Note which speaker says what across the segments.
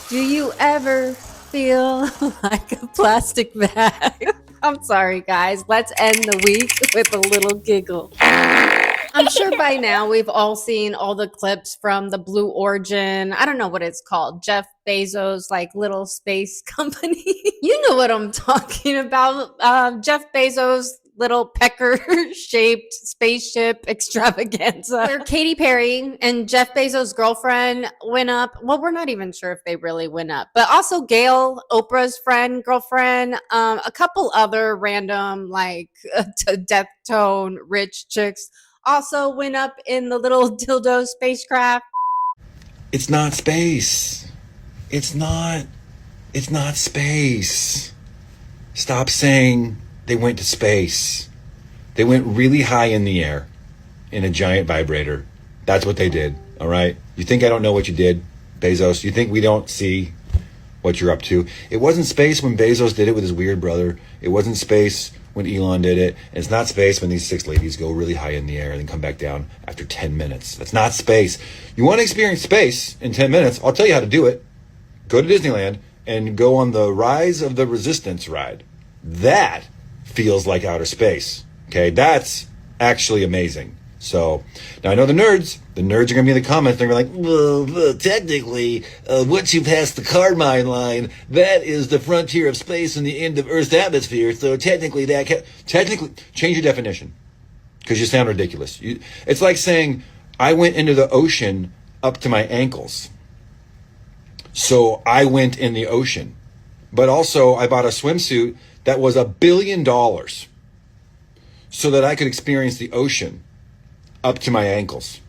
Speaker 1: Do you ever feel like a plastic bag? I'm sorry, guys. Let's end the week with a little giggle. I'm sure by now we've all seen all the clips from the Blue Origin. I don't know what it's called. Jeff Bezos' like little space company. You know what I'm talking about. Jeff Bezos' little pecker-shaped spaceship extravaganza, where Katy Perry and Jeff Bezos' girlfriend went up. Well, we're not even sure if they really went up, but also Gail, Oprah's girlfriend, a couple other random like death tone rich chicks also went up in the little dildo spacecraft.
Speaker 2: It's not space. It's not space. Stop saying they went to space. They went really high in the air in a giant vibrator. That's what they did, all right? You think I don't know what you did, Bezos? You think we don't see what you're up to? It wasn't space when Bezos did it with his weird brother. It wasn't space when Elon did it. And it's not space when these 6 ladies go really high in the air and then come back down after 10 minutes. That's not space. You want to experience space in 10 minutes? I'll tell you how to do it. Go to Disneyland and go on the Rise of the Resistance ride. That feels like outer space. Okay, that's actually amazing. So now I know the nerds are going to be in the comments. They're going to be like, well, technically, once you pass the Carmine line, that is the frontier of space and the end of Earth's atmosphere. So technically, technically, change your definition because you sound ridiculous. It's like saying I went into the ocean up to my ankles. So I went in the ocean, but also I bought a swimsuit that was $1 billion so that I could experience the ocean up to my ankles.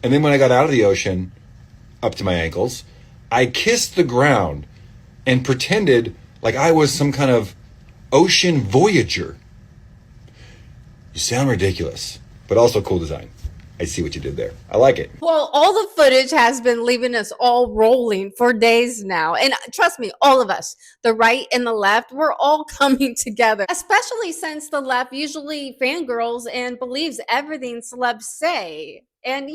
Speaker 2: And then when I got out of the ocean up to my ankles, I kissed the ground and pretended like I was some kind of ocean voyager. You sound ridiculous, but also cool design. I see what you did there. I like it.
Speaker 1: Well, all the footage has been leaving us all rolling for days now. And trust me, all of us, the right and the left, we're all coming together, especially since the left usually fangirls and believes everything celebs say. And,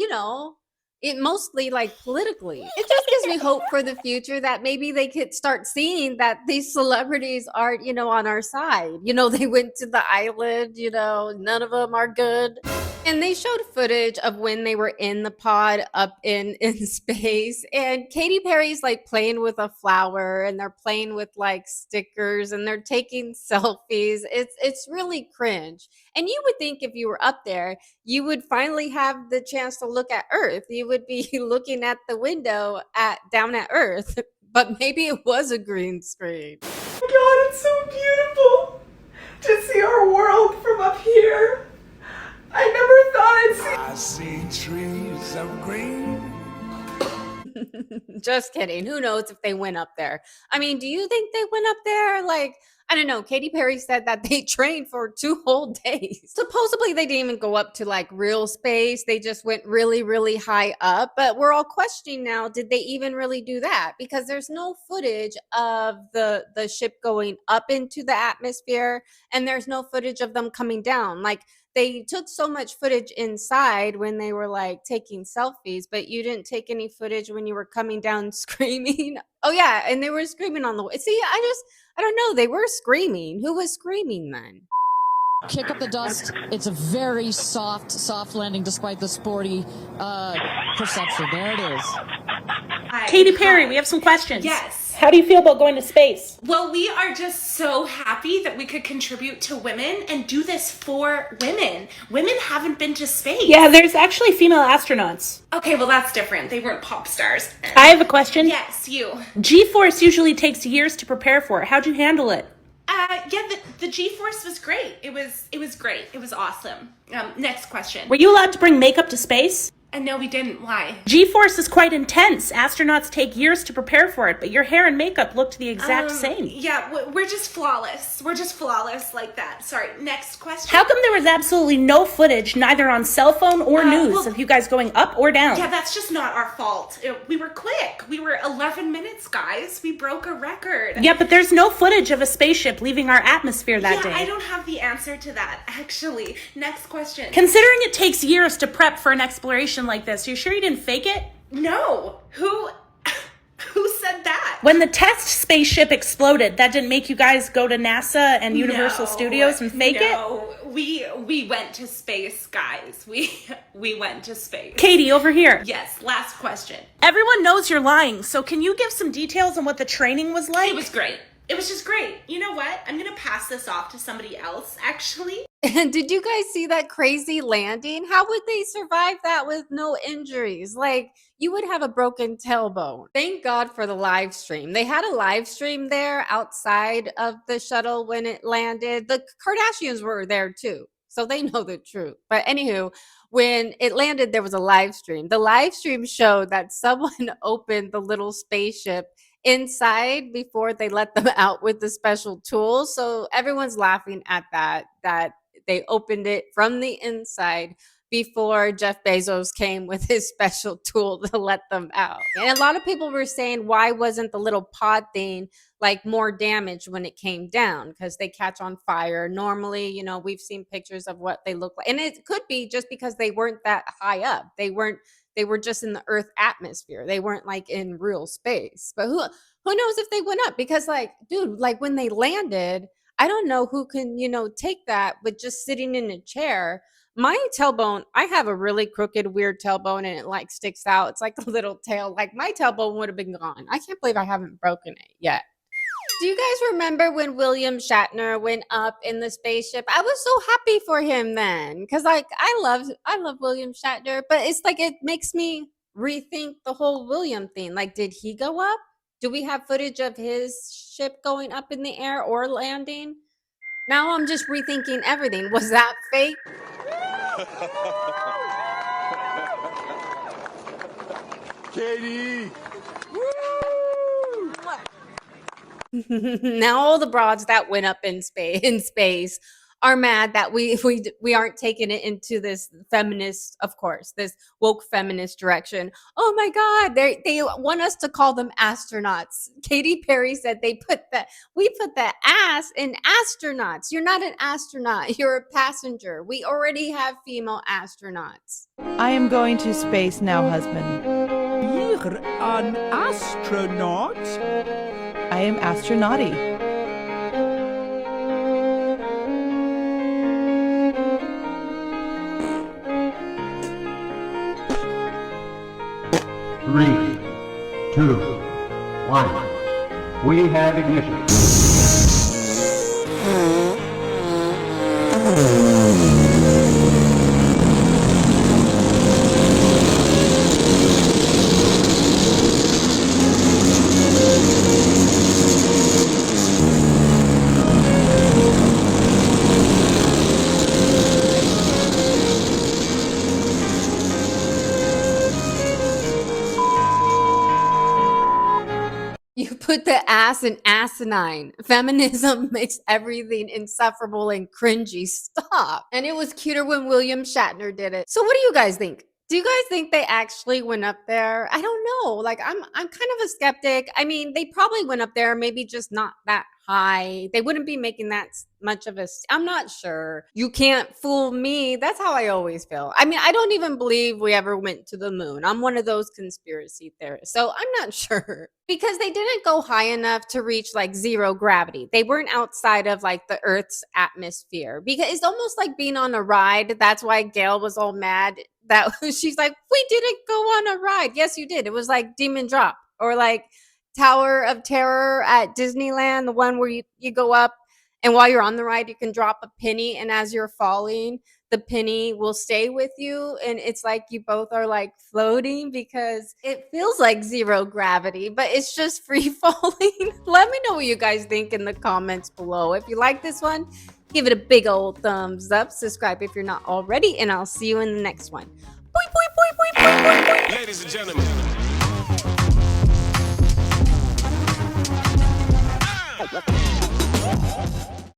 Speaker 1: it mostly like politically. It just gives me hope for the future that maybe they could start seeing that these celebrities aren't, on our side. They went to the island, none of them are good. And they showed footage of when they were in the pod up in space. And Katy Perry's like playing with a flower and they're playing with like stickers and they're taking selfies. It's really cringe. And you would think if you were up there, you would finally have the chance to look at Earth. You would be looking at the window down at Earth. But maybe it was a green screen.
Speaker 3: Oh my God, it's so beautiful to see our world from up here. I never thought I'd see.
Speaker 4: I see trees of green.
Speaker 1: Just kidding. Who knows if they went up there? I mean, do you think they went up there? Like, I don't know. Katy Perry said that they trained for 2 whole days. Supposedly, they didn't even go up to like real space. They just went really, really high up. But we're all questioning now, did they even really do that? Because there's no footage of the ship going up into the atmosphere, and there's no footage of them coming down. Like, they took so much footage inside when they were like taking selfies, but you didn't take any footage when you were coming down screaming. Oh yeah, and they were screaming on the way. See, I don't know. They were screaming. Who was screaming then?
Speaker 5: Kick up the dust. It's a very soft landing despite the sporty perception. There it is.
Speaker 3: Hi. Katy Perry, we have some questions.
Speaker 6: Yes.
Speaker 3: How do you feel about going to space?
Speaker 6: Well, we are just so happy that we could contribute to women and do this for women. Women haven't been to space.
Speaker 3: Yeah, there's actually female astronauts.
Speaker 6: Okay, well, that's different. They weren't pop stars.
Speaker 3: I have a question.
Speaker 6: Yes, you.
Speaker 3: G-force usually takes years to prepare for. How'd you handle it?
Speaker 6: Yeah, the G-force was great. It was great. It was awesome. Next question.
Speaker 3: Were you allowed to bring makeup to space?
Speaker 6: And no, we didn't. Why?
Speaker 7: G-force is quite intense. Astronauts take years to prepare for it, but your hair and makeup looked the exact same.
Speaker 6: Yeah, we're just flawless. We're just flawless like that. Sorry, next question.
Speaker 7: How come there was absolutely no footage, neither on cell phone or news, of you guys going up or down?
Speaker 6: Yeah, that's just not our fault. We were quick. We were 11 minutes, guys. We broke a record.
Speaker 7: Yeah, but there's no footage of a spaceship leaving our atmosphere that day.
Speaker 6: I don't have the answer to that, actually. Next question.
Speaker 7: Considering it takes years to prep for an exploration like this, you sure you didn't fake it?
Speaker 6: No. Who said that?
Speaker 7: When the test spaceship exploded, that didn't make you guys go to NASA and Universal Studios and fake it?
Speaker 6: No, we went to space, guys. We went to space.
Speaker 7: Katie, over here.
Speaker 6: Yes, last question.
Speaker 7: Everyone knows you're lying, so can you give some details on what the training was like?
Speaker 6: It was great. It was just great. You know what? I'm going to pass this off to somebody else, actually.
Speaker 1: And did you guys see that crazy landing? How would they survive that with no injuries? Like, you would have a broken tailbone. Thank God for the live stream. They had a live stream there outside of the shuttle when it landed. The Kardashians were there too, so they know the truth. But anywho, when it landed, there was a live stream. The live stream showed that someone opened the little spaceship inside before they let them out with the special tools. So everyone's laughing at that they opened it from the inside before Jeff Bezos came with his special tool to let them out. And a lot of people were saying, why wasn't the little pod thing like more damaged when it came down? Because they catch on fire. Normally, you know, we've seen pictures of what they look like. And it could be just because they weren't that high up. They were just in the Earth atmosphere. They weren't like in real space. But who knows if they went up? Because like, dude, like when they landed, I don't know who can, you know, take that with just sitting in a chair. My tailbone, I have a really crooked, weird tailbone and it like sticks out. It's like a little tail. Like my tailbone would have been gone. I can't believe I haven't broken it yet. Do you guys remember when William Shatner went up in the spaceship? I was so happy for him then because like I love William Shatner, but it's like it makes me rethink the whole William thing. Like, did he go up? Do we have footage of his ship going up in the air or landing? Now I'm just rethinking everything. Was that fake?
Speaker 4: Katy!
Speaker 1: Now all the broads that went up in space are mad that we aren't taking it into this feminist, of course, this woke feminist direction. Oh my God, they want us to call them astronauts. Katy Perry said we put the ass in astronauts. You're not an astronaut, you're a passenger. We already have female astronauts.
Speaker 8: I am going to space now, husband.
Speaker 4: You're an astronaut?
Speaker 8: I am astronauty.
Speaker 9: Three, two, one. We have ignition.
Speaker 1: You put the ass in asinine. Feminism makes everything insufferable and cringy. Stop. And it was cuter when William Shatner did it. So what do you guys think? Do you guys think they actually went up there? I don't know. Like I'm kind of a skeptic. I mean, they probably went up there, maybe just not that high. They wouldn't be making that much of I'm not sure. You can't fool me. That's how I always feel. I mean, I don't even believe we ever went to the moon. I'm one of those conspiracy theorists. So I'm not sure because they didn't go high enough to reach like zero gravity. They weren't outside of like the Earth's atmosphere because it's almost like being on a ride. That's why Gail was all mad that she's like, we didn't go on a ride. Yes, you did. It was like Demon Drop or like Tower of Terror at Disneyland, the one where you go up and while you're on the ride, you can drop a penny. And as you're falling, the penny will stay with you. And it's like you both are like floating because it feels like zero gravity, but it's just free falling. Let me know what you guys think in the comments below. If you like this one, give it a big old thumbs up. Subscribe if you're not already, and I'll see you in the next one.
Speaker 10: Ladies and gentlemen.